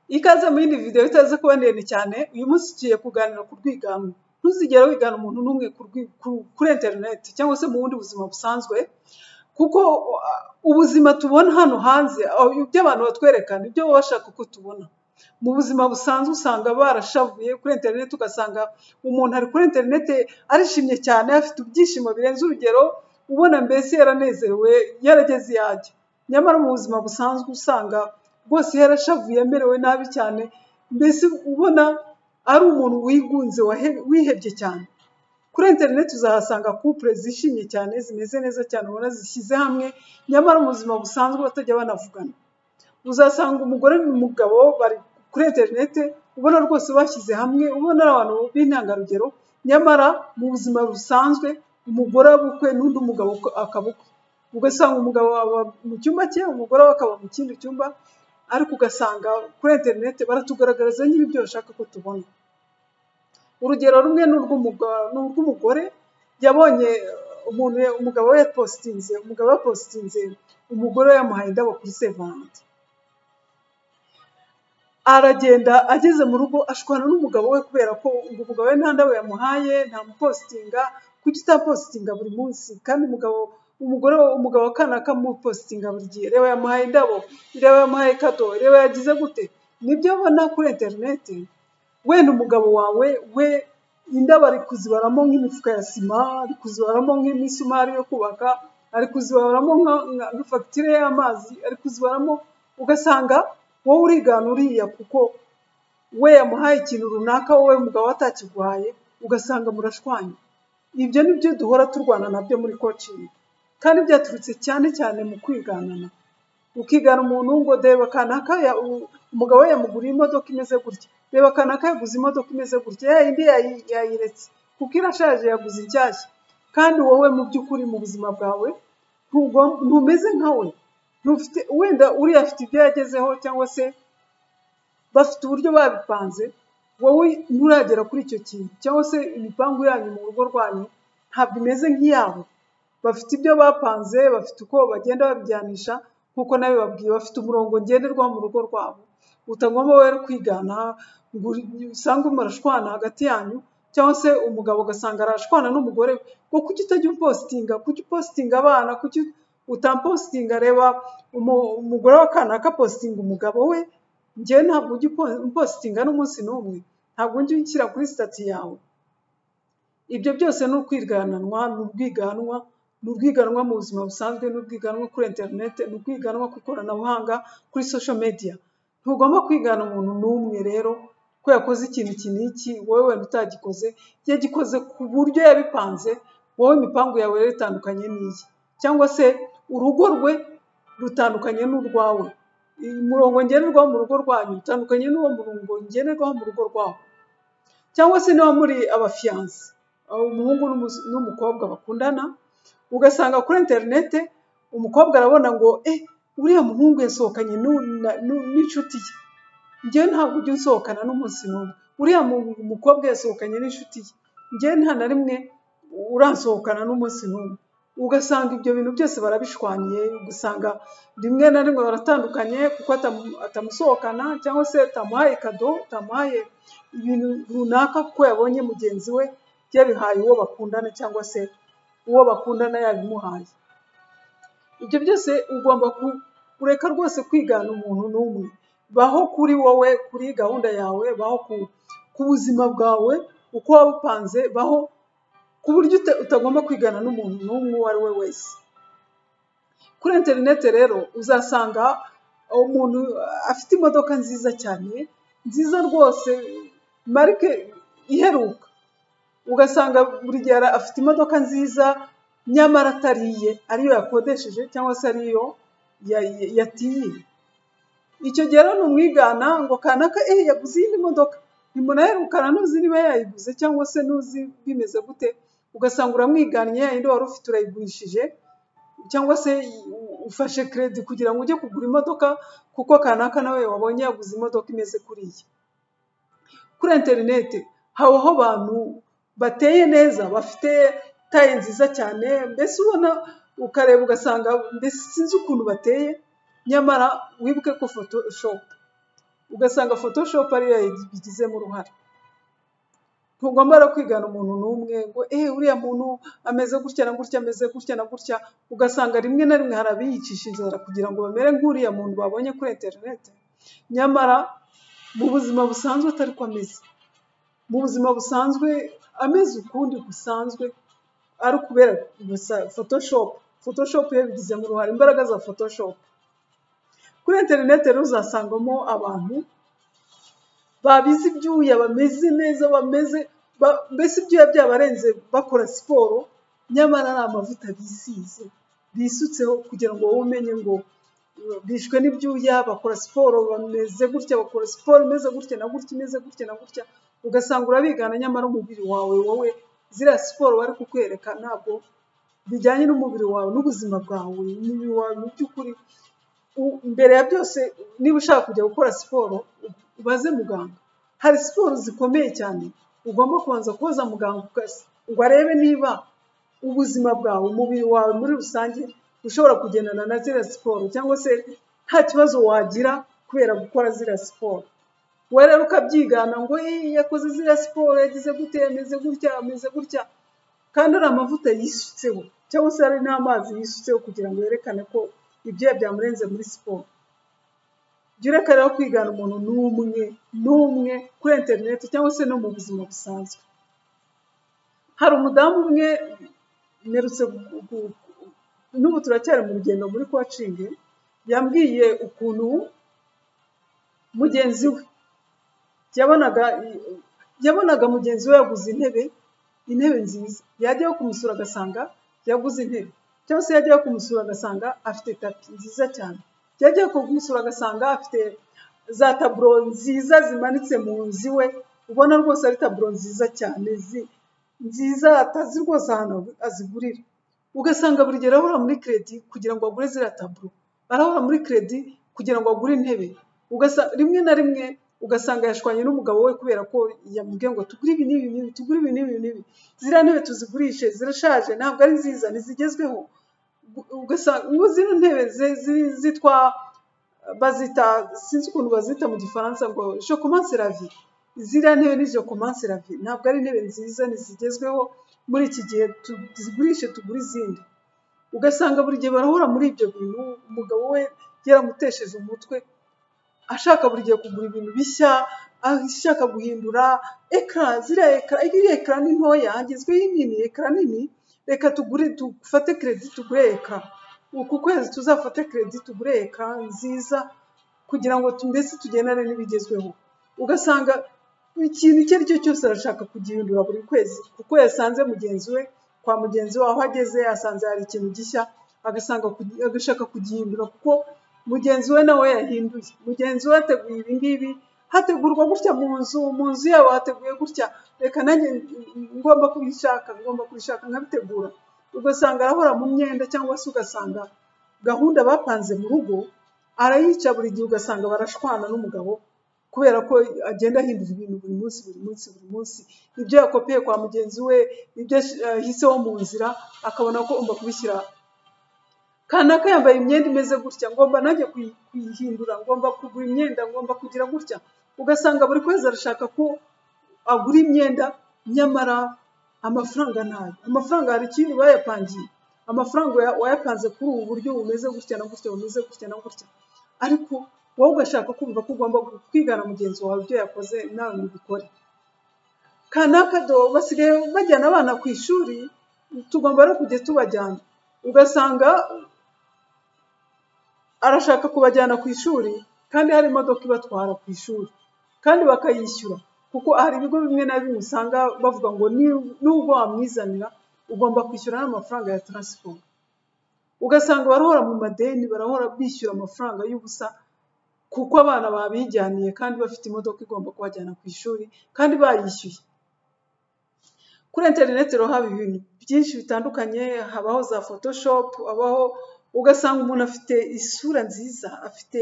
Ikaze mu yindi video itaze kuba ndende cyane. Uyu munsi tugiye kuganira ku rwigano. Ntuzigere wigana umuntu n'umwe kuri internet cyangwa se mu bundi buzima busanzwe, kuko ubuzima tubona hano hanze ibyo abantu batwerekana ibyo baba bashaka ko tubona. Mu buzima busanzwe usanga barashavuye kuri internet, ugasanga umuntu ari kuri internet arishimye cyane, afite ibyishimo birenze urugero, ubona mbese yaranezerewe yarageze yajya. Nyamara mu buzima busanzwe usanga rwose yarashavuye amerewe nabi cyane, mbese ubona ari umuntu wigunze wihebye cyane. Kuri internet uzahasanga couple zishimye cyane, zimeze neza cyane, ubona zishyize hamwe, nyamara mu buzima busanzwe batajya banavugana. Uzasanga umugore n'umugabo bari kuri internet, ubona rwose bashyize hamwe, ubona ari abantu b'intangarugero, nyamara mu buzima busanzwe umugore abukwe n'undi mugabo akabukwe. Ugasanga umugabo aba mu cyumba cye, umugore akaba mu kindi cyumba, ariko ugasanga kuri internet baratugaragariza nyine ibyo bashaka ko tubona. Urugero rumwe n'urw'umugore yabonye umugabo we yapostinze, umugore we yamuhaye indabo kuri Saint-Valentin. Aragenda ageze mu rugo ashwana n'umugabo we kubera ko umugabo we nta ndabo yamuhaye, nta mupostinga. Kuki utapostinga buri munsi? Kandi umugabo akana kamupostinga buri gihe. Reba yamuhaye indabo, reba yamuhaye kado, reba yagize gute. Nibyo abona kuri internet. Wenda umugabo wawe we indabo ari kuzibaramo nk'imifuka ya sima, ari kuzibaramo nk'imisumari yo kubaka, ari kuzibaramo nka fagitire y'amazi, ari kuzibaramo. Ugasanga wowe urigana uriya kuko we yamuhaye ikintu runaka, wowe umugabo atakiguhaye, ugasanga murashwanya. Ibyo nibyo duhora turwana nabyo muri coaching, kandi byaturutse cyane cyane mu kwiganana. Ukigana umuntu ngo deba kanaka umugabo we yamuguriye imodoka imeze gutya, reba kanaka yaguze imodoka imeze gutya, indi yayiretse kuko irashaje yaguze inshyashya. Kandi wowe mu by'ukuri mu buzima bwawe ntumeze nkawe, ntufite, wenda uriya afite ibyo yagezeho cyangwa se bafite uburyo babipanze, wowe nturagera kuri icyo kintu, cyangwa se imipangu yanyu mu rugo rwanyu ntabwo imeze nk'iyabo. Bafite ibyo bapanze, bafite uko bagenda babijyanisha, nkuko nawe babwiye, bafite umurongo ngenderwa mu rugo rwabo. Utagomba wowe kwigana ngo usange murashwana hagati yanyu, cyangwa se umugabo ugasanga arashwana n'umugore ngo kuki utajya upostinga, kuki upostinga abana, kuki utampostinga. Reba umugore w'akana akapostinga umugabo we, njyewe ntabwo ujya upostinga n'umunsi n'umwe, ntabwo ujya ushyira kuri stati yawe. Ibyo byose ni ukwigananwa, ni ubwiganwa mu buzima busanzwe, ni ubwiganwa kuri internet, ni ubwiganwa ku ikoranabuhanga, kuri social media. Ntugomba kwigana umuntu n'umwe rero ko yakoze ikintu iki n'iki, wowe wenda utagikoze, yagikoze ku buryo yabipanze, wowe imipangu yawe rero itandukanye n'iyi, cyangwa se urugo rwe rutandukanye n'urwawe. Umurongo ngenderwaho mu rugo rwanyu utandukanye n'uwo murongo ngenderwaho mu rugo rwawe. Cyangwa se niba muri abafiyanse, umuhungu n'umukobwa bakundana, ugasanga kuri internet umukobwa arabona ngo uriya muhungu yasohokanye n'inshuti ye, njyewe ntabwo ujya unsohokana n'umunsi n'umwe. Uriya mukobwa yasohokanye n'inshuti ye, njyewe nta na rimwe uransohokana n'umunsi n'umwe. Ugasanga ibyo bintu byose barabishwaniye, ugasanga rimwe na rimwe baratandukanye kuko atamusohokana, cyangwa se atamuhaye kado, atamuhaye ibintu runaka kuko yabonye mugenzi we yabihaye uwo bakundana, cyangwa se uwo bakundana yabimuhaye. Ibyo byose ugomba kureka rwose kwigana umuntu n'umwe. Baho kuri wowe, kuri gahunda yawe, baho ku buzima bwawe uko wabupanze, baho ku buryo utagomba kwigana n'umuntu n'umwe uwo ari we wese. Kuri internet rero uzasanga umuntu afite imodoka nziza cyane, nziza rwose, marike iheruka. Ugasanga buri gihe afite imodoka nziza, nyamara atariye, ariyo yakodesheje cyangwa se ariyo yatiye. Icyo gihe rero numwigana ngo kanaka yaguze indi modoka, ntimunaherukana, ntuzi niba yayiguze cyangwa se ntuzi bimeze gute. Ugasanga uramwiganye, indi wari ufite urayigurishije, cyangwa se ufashe credit kugira ngo ujye kugura imodoka kuko kanaka nawe wabonye yaguze imodoka imeze kuriya. Kuri internet habaho abantu bateye neza, bafite taye nziza cyane, mbese ubona ukareba ugasanga mbese sinzi ukuntu bateye, nyamara wibuke ko photoshop. ugasanga photoshop ariyo yabigizemo uruhare. Ntugomba kwigana umuntu n'umwe ngo uriya muntu ameze gutya na gutya ameze gutya na gutya, ugasanga rimwe na rimwe harabiyicisha inzara kugira ngo bamere nk'uriya muntu babonye kuri internet, nyamara mu buzima busanzwe atari ko ameze. Mu buzima busanzwe ameze ukundi gusanzwe ari kubera gusa photoshop yabigizemo uruhare, imbaraga za photoshop. Kuri internet rero uzasangamo abantu babizi ibyuya, bameze neza, mbese ibyuya byabarenze bakora siporo, nyamara ari amavuta bisize bisutseho kugira ngo wowe umenye ngo bishwe n'ibyuya, bakora siporo bameze gutya, bakora siporo imeze gutya na gutya, imeze gutya na gutya, ugasanga urabigana, nyamara umubiri wawe wowe ziriya siporo bari kukwereka ntabwo bijyanye n'umubiri wawe n'ubuzima bwawe. Umubiri wawe mu by'ukuri, mbere ya byose niba ushaka kujya gukora siporo ubaze muganga. Hari siporo zikomeye cyane ugomba kubanza kubaza muganga ngo arebe niba ubuzima bwawe, umubiri wawe muri rusange ushobora kugendana na ziriya siporo, cyangwa se nta kibazo wagira kubera gukora ziriya siporo. Wowe rero ukabyigana ngo yakoze ziriya siporo, yagize gute, ameze gutya ameze gutya, kandi ari amavuta yisutseho cyangwa se ari n'amazi yisutseho kugira ngo yerekane ko ibyo byamurenze muri siporo. Jya ureka rero kwigana umuntu n'umwe kuri internet cyangwa se no mu buzima busanzwe. Hari umudamu umwe mperutse n'ubu turacyari mu rugendo muri coaching, yambwiye ukuntu mugenzi we yabonaga mugenzi we yaguze intebe nziza, yajyaho kumusura agasanga yaguze intebe, cyangwa se yajyaho kumusura agasanga afite tapi nziza cyane, yajyaho kumusura agasanga afite za taburo nziza zimanitse mu nzu iwe, ubona rwose ari taburo nziza cyane nziza atazi rwose ahantu azigurira. Ugasanga buri gihe arahora muri credit kugira ngo agure ziriya taburo, arahora muri credit kugira ngo agure intebe. Rimwe na rimwe ugasanga yashwanye n'umugabo we kubera ko yamubwiye ngo tugure ibi n'ibi, tugure ibi n'ibi, ziriya ntebe tuzigurishe, zirashaje, ntabwo ari nziza, ntizigezweho. Ugasanga zino ntebe zitwa bazita, sinzi ukuntu bazita mu gifaransa, ngo je commence la vie. Ziriya ntebe ni je commence la vie, ntabwo ari intebe nziza, ntizigezweho muri iki gihe, tuzigurishe tugure izindi. Ugasanga buri gihe barahora muri ibyo bintu, umugabo we yaramutesheje umutwe, ashaka buri gihe kugura ibintu bishya, ashaka guhindura iriya ekara ni ntoya, hagezweho inini, ekara nini, reka dufate credit tugure ekara, uku kwezi tuzafate credit tugure ekara nziza kugira ngo mbese tugendane n'ibigezweho. Ugasanga ikintu icyo ari cyo cyose arashaka kugihindura buri kwezi, kuko yasanze mugenzi we kwa mugenzi we aho ageze asanze hari ikintu gishya, agashaka kugihindura kuko mugenzi we nawe yahinduye. Mugenzi we yateguye ibi ngibi, hategurwa gutya mu nzu yabo hateguye gutya, reka nanjye ngomba kubishaka nkabitegura. Ugasanga arahora mu myenda, cyangwa se ugasanga gahunda bapanze mu rugo arayica buri gihe, ugasanga barashwana n'umugabo kubera ko agenda ahindura ibintu buri munsi. Ibyo yakopeye kwa mugenzi we, ibyo yahiseho mu nzira, akabona ko ugomba kubishyira kanaka yambaye imyenda imeze gutya, ngomba nanjye kuyihindura, ngomba kugura imyenda, ngomba kugira gutya. Ugasanga buri kwezi arashaka ko agura imyenda, nyamara amafaranga ntayo. Amafaranga hari ikindi bayapangiye, amafaranga wayapanze kuri ubu buryo bumeze gutya na gutya, bumeze gutya na gutya, ariko wowe ugashaka kumva ko ugomba kwigana mugenzi wawe ibyo yakoze nawe ubikore. Kanaka basigaye bajyana abana ku ishuri, tugomba no kujya tubajyana. Ugasanga arashaka kubajyana ku ishuri kandi hari imodoka ibatwara ku ishuri kandi bakayishyura, kuko hari ibigo bimwe na bimwe usanga bavuga ngo nubwo wamwizanira ugomba kwishyura n'amafaranga ya transport. Ugasanga barahora mu madeni, barahora bishyura amafaranga y'ubusa kuko abana babijyaniye kandi bafite imodoka igomba kubajyana ku ishuri kandi bayishyuye. Kuri internet rero haba ibintu byinshi bitandukanye, habaho za photoshop, habaho ugasanga umuntu afite isura nziza, afite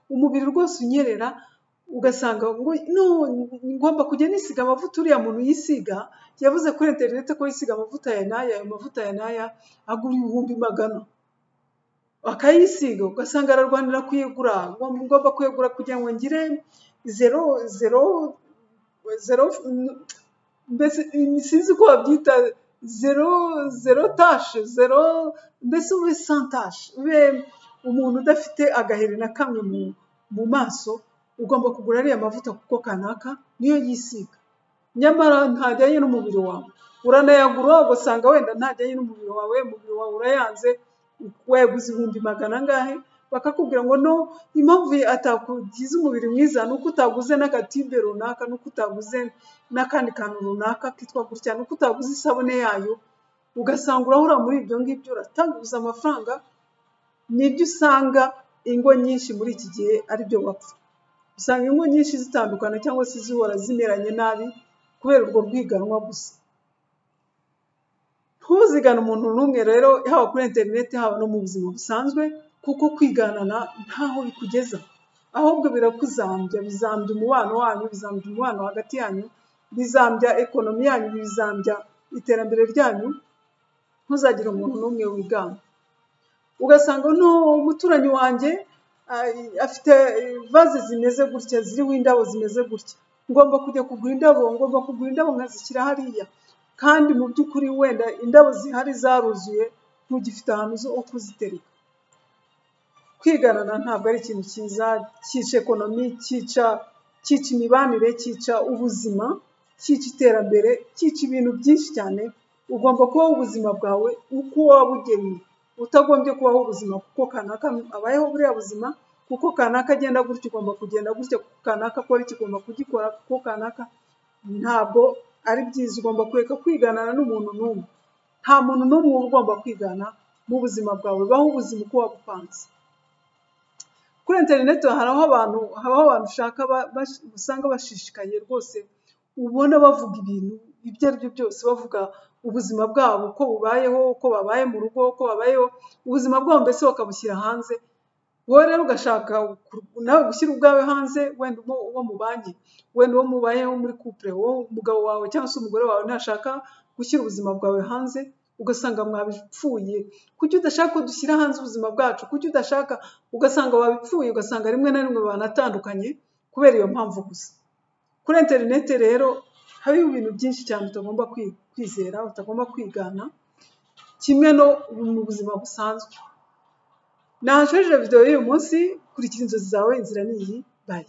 umubiri rwose unyerera, ugasanga ngo ngomba kujya nisiga amavuta uriya muntu yisiga, yavuze kuri internet ko yisiga amavuta ya naya agura 100,000 akayisiga. Ugasanga ararwanira kuyigura, ngomba kuyigura kugira ngo ngire zero zero zero mbese sinzi ko wabyita zero tashe zero mbese ube sans tashe ube umuntu udafite agaheri na kamwe mu maso ugomba kugura ariya mavuta kuko kanaka niyo yisiga nyamara ntajyanye n'umubiri wawe uranayagura ugasanga wenda ntajyanye n'umubiri wawe urayanze wayaguze 200 angahe bakakubwira ngo no impamvu atakugize umubiri mwiza nuko utaguze n'agatibe runaka nuko utaguze n'akandi kantu runaka kitwa gutya nuko utaguze isabune yayo ugasanga urahura muri ibyo ngibyo uratanguza amafaranga nibyo usanga ingo nyinshi muri iki gihe ari byo bapfa usanga ingo nyinshi zitandukana cyangwa se zihora zimeranye nabi kubera urwo rwiganwa gusa ntuzigane umuntu n'umwe rero haba kuri internet haba no mu buzima busanzwe kuko kwiganana ntaho bikugeza ahubwo birakuzambya bizambya umubano wanyu bizambya umubano hagati yanyu bizambya ekonomi yanyu bizambya iterambere ryanyu ntuzagire umuntu n'umwe wigana ugasanga no umuturanyi wanjye afite vaze zimeze gutya ziriho indabo zimeze gutya ngomba kujya kugura indabo nkazishyira hariya kandi mu by'ukuri wenda indabo zihari zaruzuye ntugifite ahantu zo kuzitereka kwiganana ntabwo ari ikintu cyiza cyica ekonomi cyica imibanire cyica ubuzima cyica iterambere cyica ibintu byinshi cyane ugomba kubaho ubuzima bwawe uko wabugennye utagombye kubaho ubuzima kuko kanaka abayeho buriya buzima kuko kanaka agenda gutya ugomba kugenda gutya kuko kanaka akora iki ugomba kugikora kuko kanaka ntabwo ari byiza ugomba kureka kwiganana n'umuntu n'umwe nta muntu n'umwe ugomba kwigana mu buzima bwawe baho ubuzima uko wabupanze kuri internet habaho abantu ushaka usanga bashishikaye rwose ubona bavuga ibintu ibyo ari byo byose bavuga ubuzima bwabo uko bubayeho uko babaye mu rugo uko babayeho ubuzima bwabo mbese bakabushyira hanze wowe rero ugashaka nawe gushyira ubwawe hanze wenda uwo mubanye wenda uwo mubayeho muri couple wowe umugabo wawe cyangwa se umugore wawe ntashaka gushyira ubuzima bwawe hanze ugasanga mwabipfuye kuki udashaka ko dushyira hanze ubuzima bwacu kuki udashaka ugasanga wabipfuye ugasanga rimwe na rimwe banatandukanye kubera iyo mpamvu gusa kuri internet rero hariho ibintu byinshi cyane utagomba kwizera utagomba kwigana kimwe no mu buzima busanzwe nashoje video y'uyu munsi kurikira inzozi zawe inzira niyi bye